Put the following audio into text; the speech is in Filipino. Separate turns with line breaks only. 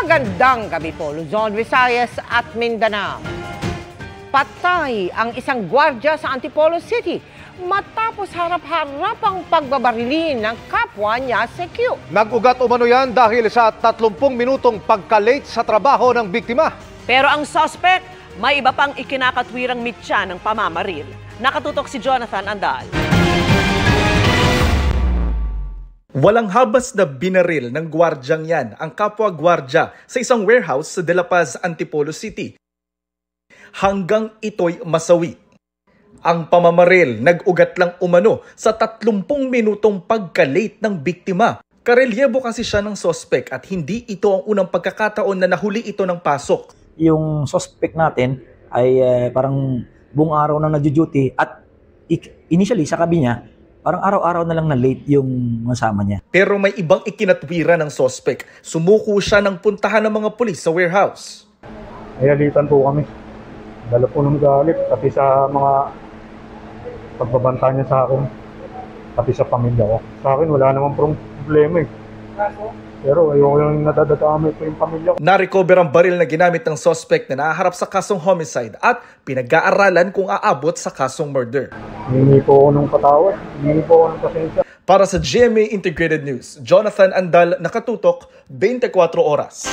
Magandang gabi po, Luzon, Visayas at Mindanao. Patay ang isang gwardiya sa Antipolo City matapos harap-harapang pagbabarilin ng kapwa niya sa Q.
Nag-ugat umano yan dahil sa 30 minutong pagka-late sa trabaho ng biktima.
Pero ang suspect, may iba pang ikinakatwirang mitya ng pamamaril. Nakatutok si Jonathan Andal.
Walang habas na binaril ng gwardyang yan ang kapwa-gwardya sa isang warehouse sa De La Paz, Antipolo City. Hanggang ito'y masawi. Ang pamamaril nag-ugat lang umano sa 30 minutong pagka-late ng biktima. Karelyebo kasi siya ng suspect at hindi ito ang unang pagkakataon na nahuli ito ng pasok.
Yung suspect natin ay parang buong araw na nag-duty at initially sa kabi niya, parang araw-araw na lang na late yung masama niya.
Pero may ibang ikinatwira ng suspect. Sumuko siya ng puntahan ng mga pulis sa warehouse.
Ayalitan po kami. Dala po ng galit, pati sa mga pagbabanta niya sa akin, pati sa pamilya ko. Sa akin, wala namang problema eh. Pero ayoko yung nadadadamay po yung pamilya ko.
Na-recover ang baril na ginamit ng suspect na naharap sa kasong homicide at pinag-aaralan kung aabot sa kasong murder.
Hihingi po ako ng patawad, hihingi po ako ng pasensya.
Para sa GMA Integrated News, Jonathan Andal, nakatutok, 24 oras.